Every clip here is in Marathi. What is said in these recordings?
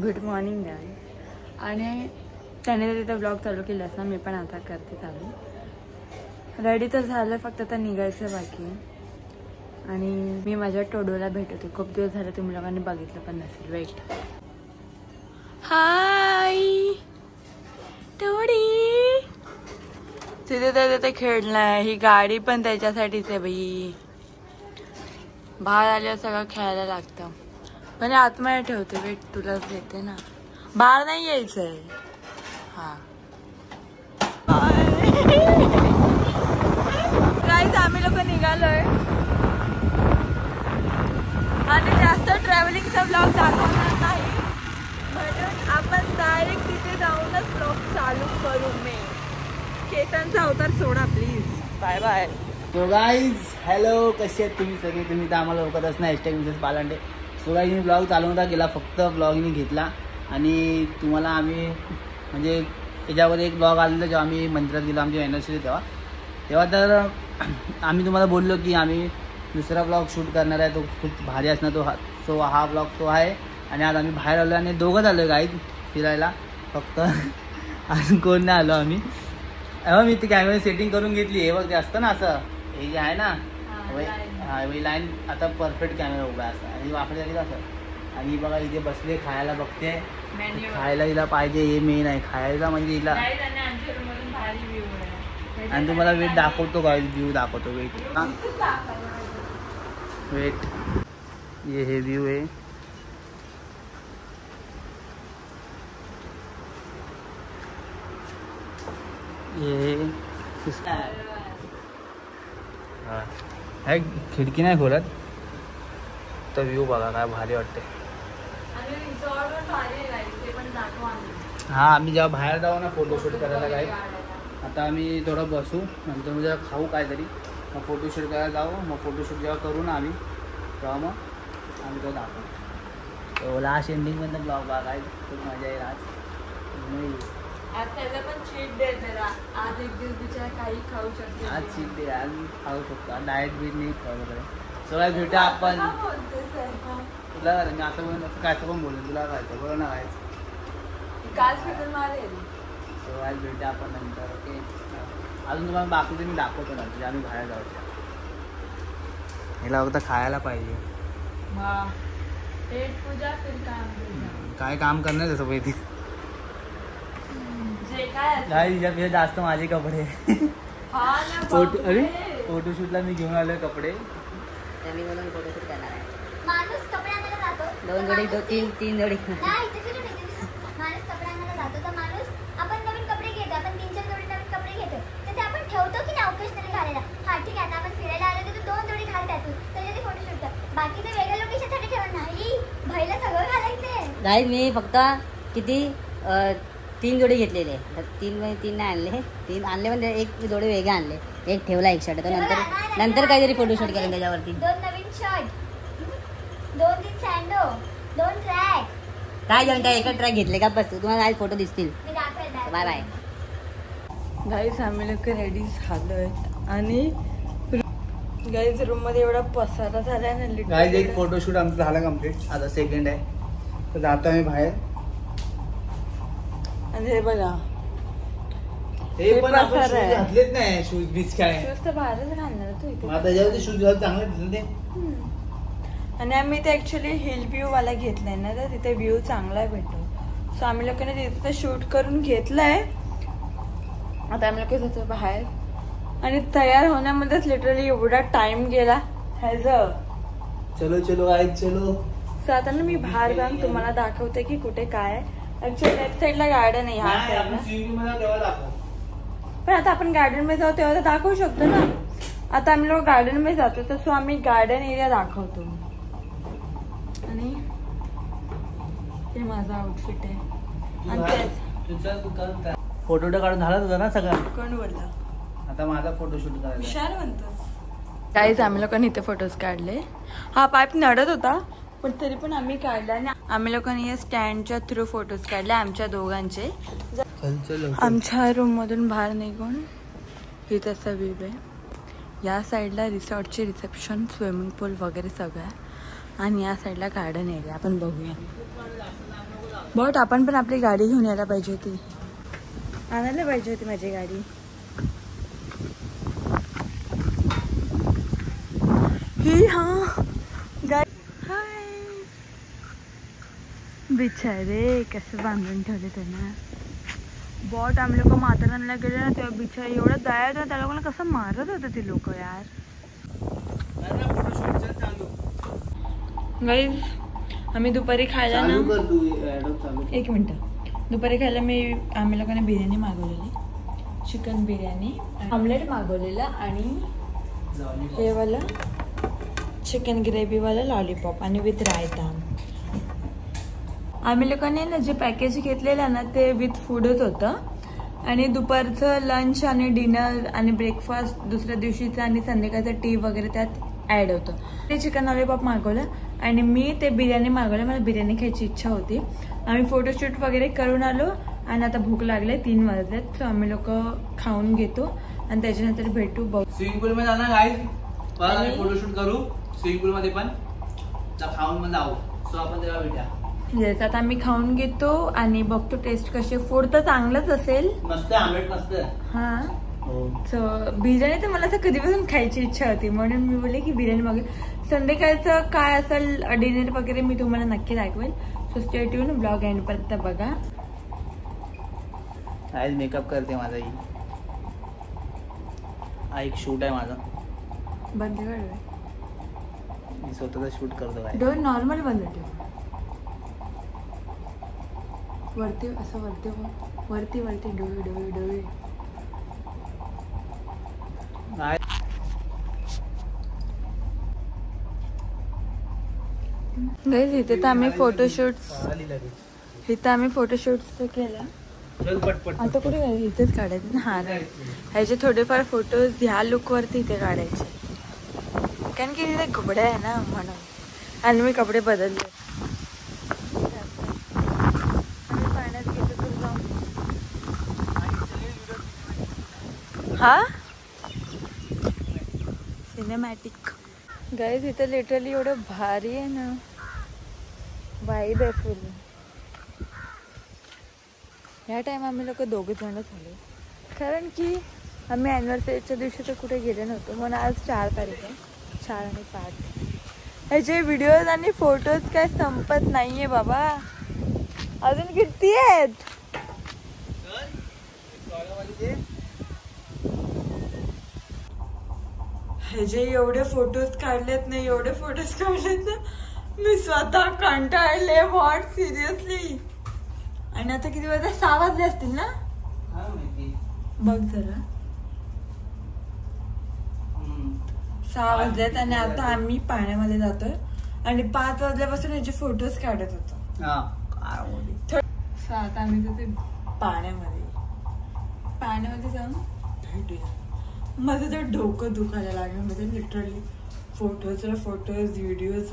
Good morning guys. आणि त्याने तिथं ब्लॉग चालू केला असं मी पण आता करते चालू. रेडी तर झालं, फक्त आता निघायचं बाकी आहे. आणि मी माझ्या टोडूला भेटते. खूप दिवस झाले तुम्ही लोकांनी बघितलं पण नसेल. वेट. हाय टोडी. तिथे तिथे खेळलाय. ही गाडी पण त्याच्यासाठीच आहे बाई. बाहेर आल्यावर सगळं खेळायला लागतं. पण आतमध्ये ठेवते. वेट तुलाच देते ना. बाहेर नाही यायचंय. हा गाईज आम्ही लोक निघालोय आणि जास्त ट्रॅव्हलिंगचा ब्लॉग दाखवणार नाही, म्हणून आपण डायरेक्ट तिथे जाऊनच ब्लॉग चालू करू. मी केतनचा अवतार सोडा please. Bye bye. So guys hello, कसे आहेत तुम्ही सगळे? तुम्ही तर आम्हाला ओळखतच नाही. #मिसेस पालांडे. सो गाईज मी ब्लॉग चालू नव्हता केला, फक्त ब्लॉगनी घेतला. आणि तुम्हाला आम्ही म्हणजे त्याच्यावर एक ब्लॉग आलेला जेव्हा आम्ही मंदिरात गेलो आमची एनिव्हर्सरी तेव्हा तर आम्ही तुम्हाला बोललो की आम्ही दुसरा ब्लॉग शूट करणार आहे, तो खूप भारी असणार तो. सो हा ब्लॉग तो आहे. आणि आज आम्ही बाहेर आलो आणि दोघंच आलो गाईज फिरायला. फक्त अजून कोण नाही आलो आम्ही. मी ती कॅमेरा सेटिंग करून घेतली. हे बघ ते असतं ना असं, हे जे आहे ना वही लाईन, आता परफेक्ट कॅमेरा उभा आहे असं. आणि वाकडे झाली असं. आणि बघा इथे बसले खायला बघते. खायला हिला पाहिजे, हे मेन आहे खायला म्हणजे हिला. आणि तुम्हाला वेट दाखवतो का, व्ह्यू दाखवतो. वेट हे व्ह्यू आहे. हे खिडकी नाही खोलत तर व्ह्यू बघा काय भारी वाटते. हा आम्ही जेव्हा बाहेर जाऊ ना फोटोशूट करायला काय, आता आम्ही थोडं बसू नंतर म्हणजे खाऊ काहीतरी, मग फोटोशूट करायला जाऊ. मग फोटोशूट जेव्हा करू ना आम्ही तेव्हा मग आम्ही तो दाखवू. तो लास्ट एंडिंगपर्यंत ब्लॉग बघाय खूप मजा येईल. आज त्याला पण चीट डे जरा. आज एक दिवस बिचारा काही खाऊ शकतो. आज चीट डे, आज खाऊ शकतो. डाएट बीट नाही खाऊ वगैरे. सगळ्या भेटूया आपण. तुला मी असं बोलून असं काय पण बोलून तुला खायचं बोला ना खायचं. काल फिरून मारेल. सो आज भेटूया आपण नंतर. ओके. अजून तुम्हाला बाकीचं मी दाखवतो ना तुझ्या आम्ही बाहेर जाऊ. हिला फक्त खायला पाहिजे. काय काम करणार तसं पाहिजे. तिच्यापेक्षा जास्त माझे कपडे. अरे फोटोशूटला मी घेऊन आलोय कपडे. मी बोलून फोटोशूट करणार आहे. माणूस कपडे आणायला जातो. 2 जोडी 3 जोडी. नाही माणूस कपडे आणायला जातो तर माणूस आपण नवीन कपडे घेतो. आपण 3-4 जोडी नवीन कपडे घेतो. तर ते आपण ठेवतो की नाही ऑकेशनली घालायला. हा ठीक आहे, आता आपण फिरायला आलो तर 2 जोडी घाल त्यातून तर ते फोटोशूट कर. बाकीचे वेगळ्या लोकेशनसाठी ठेवणार नाही. भैला सगळं घालायचंय. नाही मी फक्त किती 3 जोडी घेतलेले. 3 नाही आणले. 3 आणले म्हणजे एक जोडी वेगळे आणले. एक ठेवला एक शर्ट. नंतर काहीतरी फोटोशूट करेन त्याच्यावरती. 2 नवीन शर्ट, 2-3 सँडो, 2 ट्रॅक. काय जॉईंट आहे? एकच ट्रॅक घेतले का बस. तुम्हाला आज फोटो दिसतील. Bye bye. गाईज आम्ही लोक रेडी झालोय आणि गाईज रूम मध्ये एवढा पसारा झालाय ना. गाईज एक फोटोशूट आमचं झालं कम्प्लीट. आता सेकंड आहे तर जातो आम्ही बाहेर. आणि हे बघा हे पण आपण शूज घातलेच नाही. शूज बीच काय शूज तर बाहेरच घालणार तू इथे. मग त्याच्यावरती शूज घाल चांगले दिसले ते. आणि आम्ही ते ऍक्च्युली हिल व्ह्यू वाला घेतलाय ना तर तिथे व्ह्यू चांगला भेटतो. सो आम्ही लोकांनी तिथे शूट करून घेतलंय. आता आम्ही लोक जातो बाहेर आणि तयार होण्यामध्येच लिटरली एवढा टाइम गेला ह्याच. चलो चलो गाईज चलो. सो आता ना मी बाहेर जाऊन तुम्हाला दाखवते की कुठे काय आहे. ऍक्च्युअली लेफ्ट साईडला गार्डन आहे. ह्या साईडला पण आता आपण गार्डन मध्ये जाऊ तेव्हा तर दाखवू शकतो ना. आता आम्ही लोक गार्डन मध्ये जातो तर सो आम्ही गार्डन एरिया दाखवतो. आणि हे माझा आउटफिट आहे. फोटो काढून झाला तुझा ना सगळं. कोण बोलला? आता माझा फोटोशूट करायचा. विशाल म्हणतो. काहीच आम्ही लोकांनी इथे फोटोज काढले. हा पाईप नडत होता पण तरी पण आम्ही काढला. आणि आम्ही लोकांनी या स्टँडच्या थ्रू फोटोज काढले आमच्या दोघांचे. आमच्या रूम मधून बाहेर निघून हे तसा व्ह्यू आहे. या साईडला रिसॉर्टचे रिसेप्शन, स्विमिंग पूल वगैरे सगळं आहे. आणि या साईडला गार्डन एरिया आपण बघूया. बट आपण पण आपली गाडी घेऊन यायला पाहिजे होती, आणायला पाहिजे होती माझी गाडी. ही हा गाडी. हाय बिचारे कसं बांधून ठेवले त्यांना. बॉट आम्ही लोक माथेरानला गेले ना तेव्हा बिचारे एवढं दया होतं त्या लोकांना कसं मारत होतं ते लोक यार. गाईज आम्ही दुपारी खायला ना, एक मिनिट, दुपारी खायला आम्ही लोकांनी बिर्याणी मागवलेली, चिकन बिर्याणी, ऑमलेट मागवलेलं आणि हे वाला चिकन ग्रेव्हीवाला लॉलीपॉप आणि विथ रायता. आम्ही लोकांनी ना जे पॅकेज घेतलेलं ना ते विथ फूडच होतं आणि दुपारचं लंच आणि डिनर आणि ब्रेकफास्ट दुसऱ्या दिवशीचं आणि संध्याकाळचं टी वगैरे त्यात ॲड होतं. ते चिकन लॉलीपॉप मागवलं आणि मी ते बिर्याणी मागवलं. मला बिर्याणी खायची इच्छा होती. आम्ही फोटोशूट वगैरे करून आलो आणि आता भूक लागले, 3 वाजलेत. सो आम्ही लोक खाऊन घेतो आणि त्याच्यानंतर भेटू. स्विमिंग पूल मध्ये जाणार गाईज, परत फोटोशूट करू स्विमिंग पूल मध्ये पण खाऊन पण जाऊ. सो आपण तेव्हा भेटूया. येस, आता आम्ही खाऊन घेतो आणि बघतो टेस्ट कशी. फूड तर चांगलंच असेल, मस्त आंबट मस्त. हा सो बिर्याणी तर मला तर कधीपासून खायची इच्छा होती म्हणून मी बोलले की बिर्याणी मागेल. संध्याकाळचं काय असेल डिनर वगैरे मी तुम्हाला नक्की दाखवेल. So stay tune, blog end पर्यंत बघा. आज मेकअप करते माझा, हा एक शूट आहे माझा. बंद कर, मी स्वतःचा शूट करतो. काय डोळे नॉर्मल बंद ठेव, वरती असं वरती वरती वरती डोळे डोळे डोळे. गाईज इथे तर आम्ही फोटोशूट केला. आता कुठे गेले, इथेच काढायचे ना. हा ह्याचे थोडेफार फोटोज ह्या लुकवरती इथे काढायचे कारण की तिथे घुबड्या आहे ना म्हणून. आणि मी कपडे बदलले. पाण्यात गेलो तर जाऊन हा सिनेमॅटिक. गाईज इथे लिटरली एवढं भारी आहे ना, वाईब आहे फुल. ह्या टाइम आम्ही लोक 2 जण झालो कारण की आम्ही ॲनिव्हर्सरीच्या दिवशी तर कुठे गेले नव्हतो. म्हणून आज 4 तारीख आहे, 4 आणि 5. ह्याचे व्हिडिओज आणि फोटोज काय संपत नाहीये बाबा, अजून किती आहेत. ह्याचे एवढे फोटोज काढलेत ना, एवढे फोटोज काढलेत ना, मी स्वतः कंटाळले. What seriously. आणि आता किती वाजता, 6 वाजले असतील ना, बघ जरा 6 वाजलेत. आणि आता आम्ही पाण्यामध्ये जातोय आणि 5 वाजल्यापासून ह्याचे फोटोज काढत होतो. आता आम्ही जाते पाण्यामध्ये जाऊन भेटूया. माझं तर डोकं दुखायला लागलं म्हणजे लिटरली. फोटोज व्हिडिओज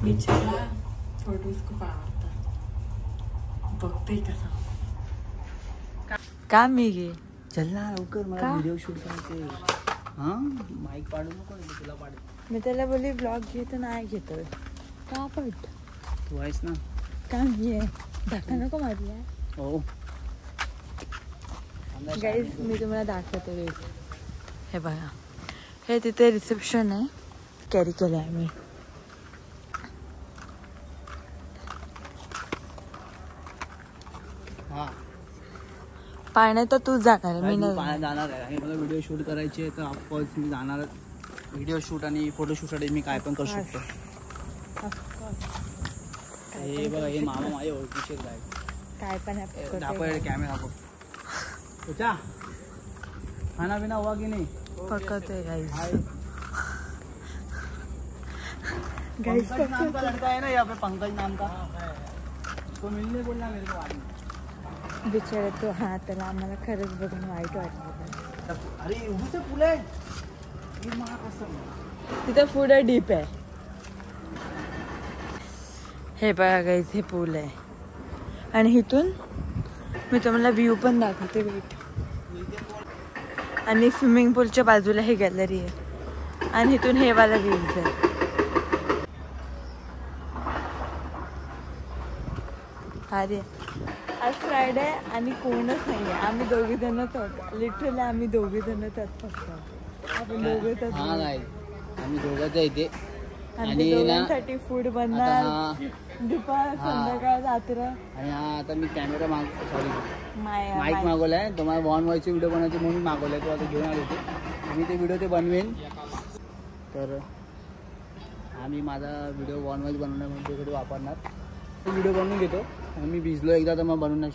बिचारा फोटोज खूप आवडतात. बघते कसा का मी घे. चल ना लवकर, मला व्हिडिओ शूट करायचे. हा माईक पाडू नको, तुला पाडू. मी त्याला बोलली ब्लॉग घे तर नाही घेतोय. का पट तू आहेस ना, का घे, धक्का नको मारली. हो गाईज मी तुम्हाला दाखवते. वेट, हे बघा, हे तिथे रिसेप्शन आहे, कॅरी केलं आहे मी. पाण्यात तर तूच जाणार आहे, मी नाही पाण्यात जाणार आहे. आणि मला व्हिडिओ शूट करायचे तर ऑफकोर्स मी जाणार. व्हिडिओ शूट आणि फोटोशूटसाठी मी काय पण करू शकतो. हे बघा, हे मामा माझे ओळखीचे काय पण दाखवायला कॅमेरा बघ. अच्छा, खाना पिना हुआ कि नहीं? पकतोय गाईज. पंकज नाम का लड़का है ना यहाँ पे, पंकज नाम का, उसको मिलने बोलना मेरे को आदमी. बिचारा तो. हा, त्याला आम्हाला खरंच बघून वाईट वाटलं. अरे उभीचं फुल आहे तिथं फूड डीप आहे. हे बघा गाईज, हे पूल आहे आणि इथून मी तुम्हाला व्ह्यू पण दाखवते. वेट. आणि स्विमिंग पूलच्या बाजूला हे गॅलरी आहे आणि इथून हे वाला व्ह्यूज आहे. अरे आज फ्रायडे आणि कोणच नाही आहे. आम्ही दोघे जणच आहोत. लिटरली आम्ही दोघे जणच आहोत फक्त. आपण दोघेच आम्ही दोघंच आहे इथे. आणि दोघांसाठी फूड बनणार दुपार संध्याकाळ रात्र. आणि आता मी कॅमेरा सॉरी माईक माय मागवलाय. तुम्हाला वॉन व्हॉइसचे व्हिडिओ बनवायचे म्हणून मागवलाय. तो आता घेऊन आले होते. मी ते व्हिडिओ ते बनवेन. तर आम्ही माझा व्हिडिओ वॉन व्हॉइस बनवण्यामध्ये व्हिडिओ वापरणार. तो व्हिडिओ बनवून घेतो. आणि मी भिजलो एकदा तर मग बनवून नाही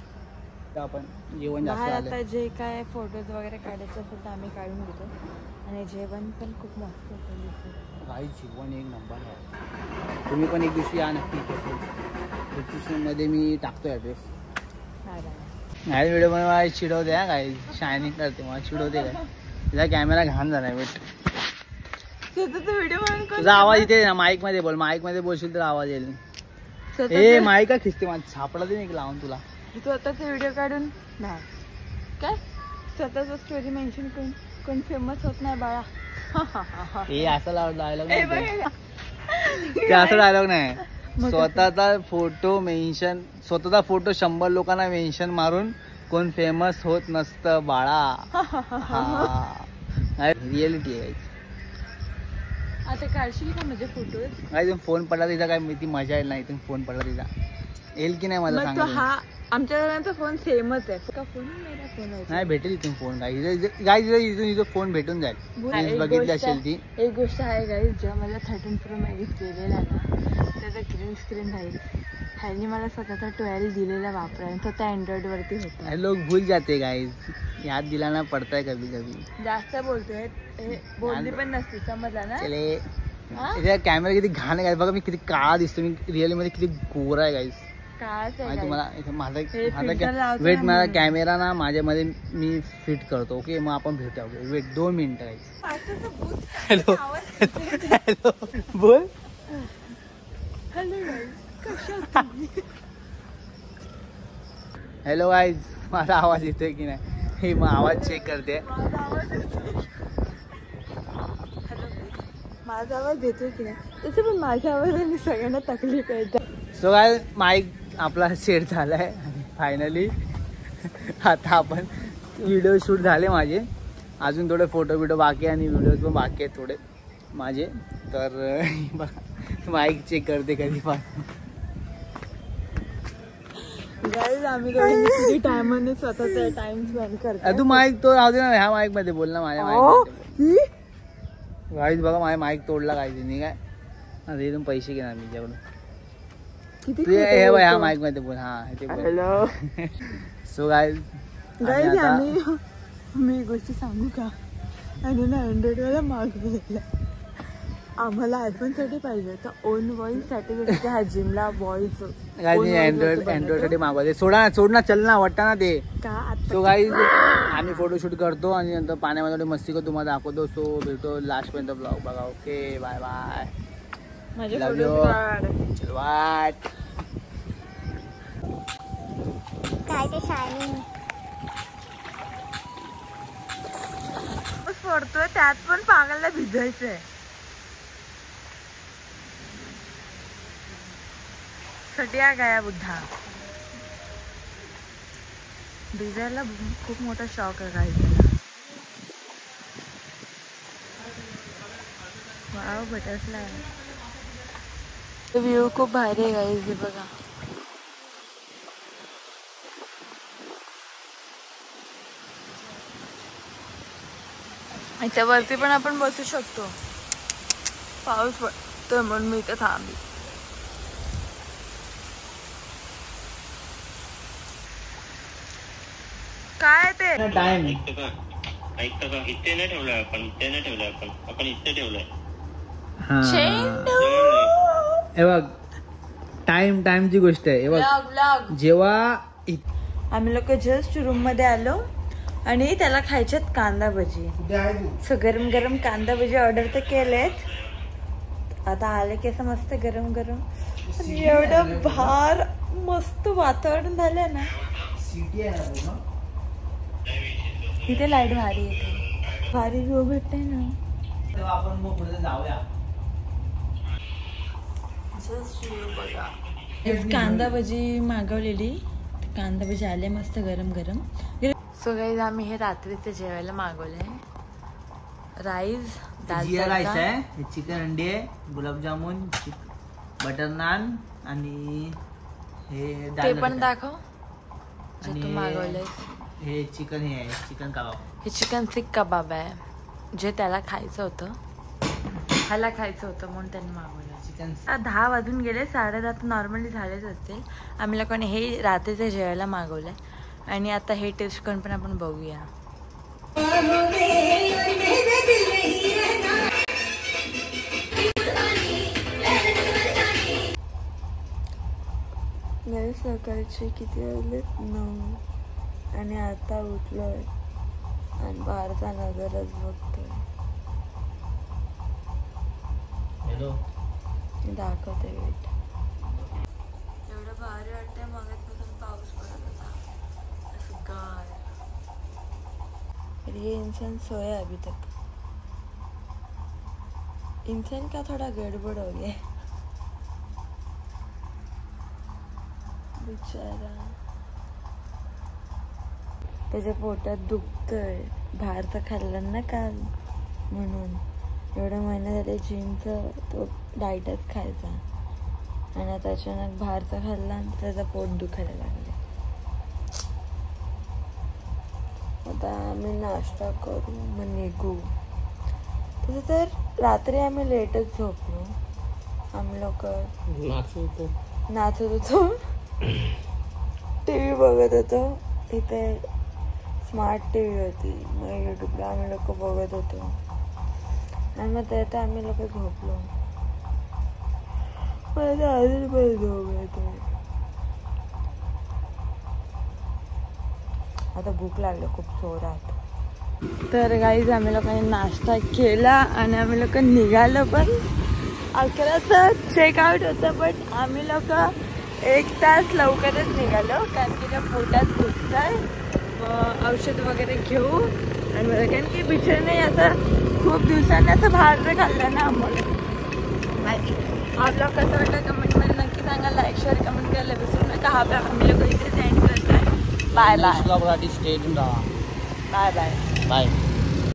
आपण जेवण जास्त आता आलं. जे काय फोटोज वगैरे काढायचं असेल तर आम्ही काढून घेतो. आणि जेवण पण खूप मस्त होतं. काही जेवण एक नंबर आहे. तुम्ही पण एक दिवशी या नक्की. डिस्क्रिप्शनमध्ये मी टाकतो ॲड्रेस. नाही व्हिडिओ बनवाय चिडवते हा काय शायनिंग करते मला चिडवते काय. तिचा कॅमेरा घाण झाला आहे. व्हिडिओ तुझा आवाज इथे ना माईक मध्ये बोल. माईक मध्ये बोलशील तर आवाज येईल. ए माईक का खिचते माझं सापडा ते नाही लावून तुला. स्वतःचा व्हिडिओ काढून नाही काय स्वतःचा स्टोरी मेन्शन करून कोण फेमस होत नाही बाळा. हे असं डायलॉग ते असं डायलॉग नाही. स्वतःचा फोटो मेन्शन स्वतःचा फोटो 100 लोकांना मेन्शन मारून कोण फेमस होत नसतं बाळा. रिअलिटी आहे. आता काढशील का माझे फोटोज. काय तुम्ही फोन पडला तिचा काय ती मजा येईल नाही. तुम्ही फोन पडला तिचा येईल की नाही मला सांगा. हा आमच्या दोघांचा फोन सेमच आहे. का फोन मेरा फोन आहे. नाही भेटेल इथून फोन. काय इथून फोन भेटून जाईल. बघितली असेल ती. एक गोष्ट आहे गाईज जेव्हा मला 13 Pro Max गेलेला ना त्याचा ग्रीन स्क्रीन राहील. ह्यानी मला स्वतःचा 12 दिलेला वापरायला. स्वतः अँड्रॉइड वरती होता. लोक भूल जाते गाईज. याद दिलाना पडताय कभी कभी. जास्त बोलतोय बोलली पण नसते समजला ना. चले कॅमेरा किती घाण आहे बघा. मी किती काळा दिसतो. मी रिअली मध्ये किती गोरा आहे गाईज. तुम्हाला माझा वेट माझा कॅमेरा ना माझ्यामध्ये मी फिट करतो. ओके मग आपण भेटूया. वेट 2 मिनिटं गाईज. हॅलो हॅलो बोल. हॅलो गाईज माझा आवाज येतोय की नाही हे मग आवाज चेक करते. माझा आवाज येतोय की नाही तसं पण माझ्या आवाजाने सगळ्यांना तकलीफ येते. सो काय माईक आपला सेट झालाय फायनली. आता आपण व्हिडिओ शूट झाले माझे. अजून थोडे फोटो बिटो बाकी आणि व्हिडिओज पण बाकी आहेत थोडे माझे. तर माईक चेक करते कधी पण. गाईज आम्ही किती टायमाने स्वतःचा टाइम स्पेंड करतो. तू माईक तो राहू दे ना. ह्या माईक मध्ये बोल ना. माझ्या माईक गाईज बघा माझ्या माईक तोडला काय तिने काय. आता इथून पैसे घेणार मी जेवढं. ह्या माईक मध्ये बोल. हा सो गाईज मी एक गोष्ट सांगू का. आणि ना अँड्रॉइड वाला मागवलेला. आम्हाला आयफोन साठी पाहिजे तर ओन व्हॉइस साठी हा जिमला व्हॉइस अँड्रॉइड साठी मागवते. सोड ना चल ना वाटतं ना ते. सो गाईज आम्ही फोटोशूट करतो आणि नंतर पाण्यामध्ये मस्ती करतो. तुम्हाला दाखवतो. सो भेटतो लास्ट पर्यंत ब्लॉग बघा. Okay bye bye. वाट काय ते शायनिंग पडतोय त्यात पण पागलला भिजायचंय. सटिया गया बुद्धा. भिजायला खूप मोठा शॉक आहे गाईज. Wow butterfly. व्ह्यू खूप भारी आहे गाईज. बघा याच्यावरती पण आपण बसू शकतो. पाऊस पडतोय म्हणून मी इथे थांबली. काय ते टाइम इथे नाही ठेवलंय आपण. इथे नाही ठेवलंय आपण इथे ठेवलंय. हे बघ टाइमची गोष्ट आहे. हे बघ जेव्हा आम्ही लोक जस्ट रूम मध्ये आलो आणि त्याला खायच्यात कांदा भजी. सो गरम गरम कांदा भजी ऑर्डर तर केलेत. आता आले की असं मस्त गरम गरम. एवढं भार मस्त वातावरण झालं ना. इथे लाईट भारी येते. भारी व्ह्यू भेटते ना. आपण मग पुढे जाऊया. जस्ट व्ह्यू बघा. कांदा भजी मागवलेली, कांदा भजी आले मस्त गरम गरम. सो गाईज आम्ही हे रात्रीचं जेवायला मागवलंय. राईस, जिरा राईस आहे, चिकन अंडी आहे, गुलाबजामुन, बटर नान आणि हे ते पण दाखव जे तू मागवलंय. हे चिकन, हे आहे चिकन कबाब. हे चिकन सीख कबाब आहे, जे त्याला खायचं होतं, ह्याला खायचं होतं म्हणून त्यांनी मागवलं. चिकन 10 वाजून गेले, 10:30 नॉर्मली झालेच असतील. आम्ही लोकांनी हे रात्रीचं जेवायला मागवलंय आणि आता हे टेस्ट करून पण आपण बघूया. सकाळचे किती वाजले? 9 आणि आता उठलोय आणि बाहेरचा नजरच बघतोय. दाखवते वेट. एवढं भारी वाटतंय. मगाचपासून पाऊस पडत होता असं गार. ये इंसान सोया अभी तक. इंसान का थोड़ा गड़बड़ हो गया बिचारा. त्याच्या पोटात दुखतंय, बाहेरचं खाल्लं ना काल म्हणून. एवढे महिने झाले जिमचं तो डाएटच खायचा आणि आता अचानक बाहेरचा खाल्ला आणि त्याचं पोट दुखायला लागले. आता आम्ही नाश्ता करू मग निघू. तसं तर रात्री आम्ही लेटच झोपलो. आम्ही लोक नाचत होतो, TV बघत होतो. इथे स्मार्ट TV होती, मग यूट्यूबला आम्ही लोक बघत होतो आणि मग त्यात आम्ही लोक झोपलो. मला अजून पण झोप येतो. आता भूक लागली खूप जोरात. तर गाईज आम्ही लोकांनी नाश्ता केला आणि आम्ही लोक निघालो. पण 11चं चेकआउट होतं, पण आम्ही लोक 1 तास लवकरच निघालो कारण की त्या पोटात दुखतंय. औषध वगैरे घेऊ आणि कारण की बिचारने असं खूप दिवसांनी असं बाहेरचं खाल्लं ना आम्हाला. आपलं कसं वाटलं कमेंटमध्ये नक्की सांगा. लाईक शेअर कमेंट करायला विसरू नका. हा ब्लॉग आम्ही लोक इथे सेंड करतोय. Bye bye. स्टेट राहा. Bye bye. बाय.